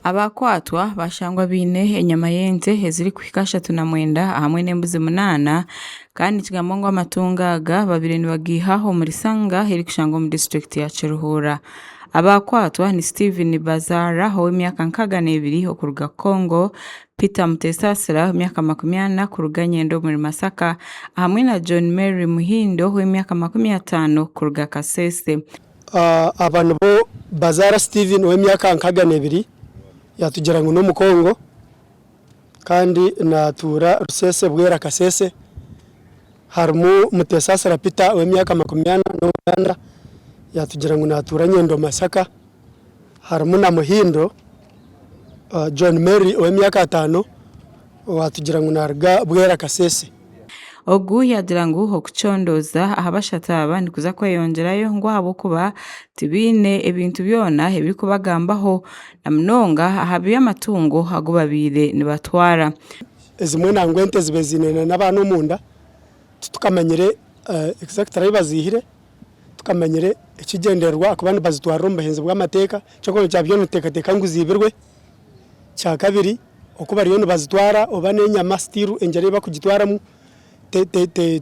Abakwatwa bashangwa bine enyama yenze eziri kuhika 3 hamwe n'embuzi 8 kandi kigambo ngo amatungaga babiri nibagihaho muri Sanga eri kushangwa mu district ya Kiruhura. Abakwatwa ni Steven Bazara ho imyaka 22 okuruga Kongo, Peter Mutesasira imyaka 40 kuruga Nyendo muri Masaka hamwe na John Mary Muhindo ho imyaka 50 kuruga Kasese. Abantu bo Bazara Steven we imyaka 22 yatugera ngo no mu Kongo kandi natura Rusese bwera Kasese. Harimo Mutesasira Peter we myaka 40 yatugera ngo natura Nyendo Masaka. Harimo na Muhindo John Mary we myaka 5 watugera ngo narga bwera Kasese. Ogu yagira ngo ho kucondoza ahabashataba nikuza kweyongerayo ngo habo kuba tibine ebintu byona ebiri kubagambaho na mnonga ahabiye amatungo hago babire nibatwara ezimwe nangwente zibezinene n'abantu munda tukamanyire exactly bazihire tukamanyire ikigenderwa akabandi bazitwara mbahenze bw'amateka cyo cyabyo nutekateka nguzibirwe cya kabiri okuba ariyo bazitwara obane nyama stiru engere bakugitwaramo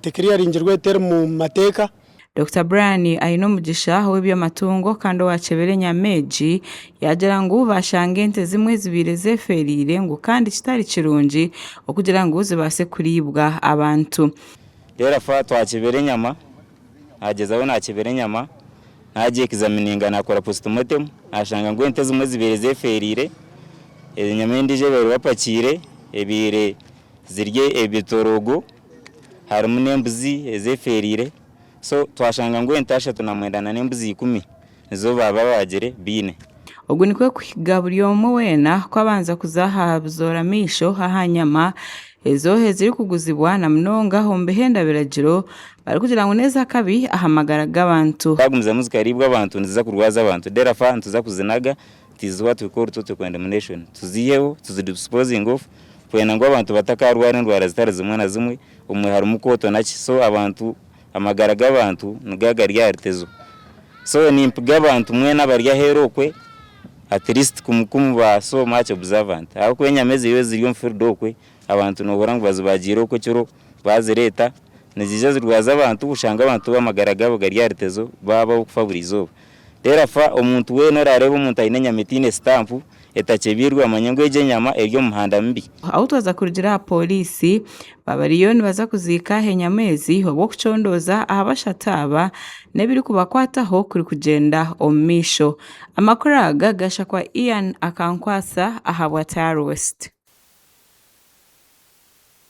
tekiriya ringirwe ter mu mateka. Dr. Brian ayino mugisha w'ibyo matungo kandi wacebere Nyameji yagira ngo bashangente zimwe zibire zeferire ngo kandi kitari kirungi okugira ngo zibase kuribwa abantu. Rero fa twacebere Nyama agezaho nakebere Nyama nagiye kizamininga nakora postmortem ashanga ngo ente zimwe zibire zeferire Nyama ndije bari bapakire ebire zirye ebitorogo harimo n'embuzi ezeferire so twashanga ngo entasha tunamwendana n'embuzi 10 nizo baba bagere bine. Ubwo nikwe kugaburiyo mu wena kwabanza kuzahabzora misho hahanyama ezo ziri kuguzibwa na mnonga hombe henda biragiro bari kugira ngo neza kabi ahamagara gabantu bagumza muzika aribwa abantu nziza kurwaza abantu derafa ntuza kuzinaga tizwa tukora toto condemnation tuziyeho tuzidisposing of kwena ngo abantu batakarwara indwara zitari zimwe na zimwe umwe harimo koto naki so abantu amagara g'abantu nugaga ryartezo so ni mpiga abantu mwe n'abarya herokwe at least kumukumu ba so much observant aho kwenya meze yo ziriyo mfirdokwe abantu no borango bazibagiro ko cyo bazireta nizije zirwaza abantu ushanga abantu bamagara gabo garyartezo baba ukufaburizo derafa umuntu we no rarebo umuntu ayinenya mitine stamp etachebirwa amanyango y'enyama eryo muhanda mbi aho twaza kurugira polisi babariyo nibaza kuzika henyamezi ho kucondoza ahabashataba nebiri kubakwataho kuri kugenda omisho amakuru agagasha kwa Ian akankwasa ahabwa West.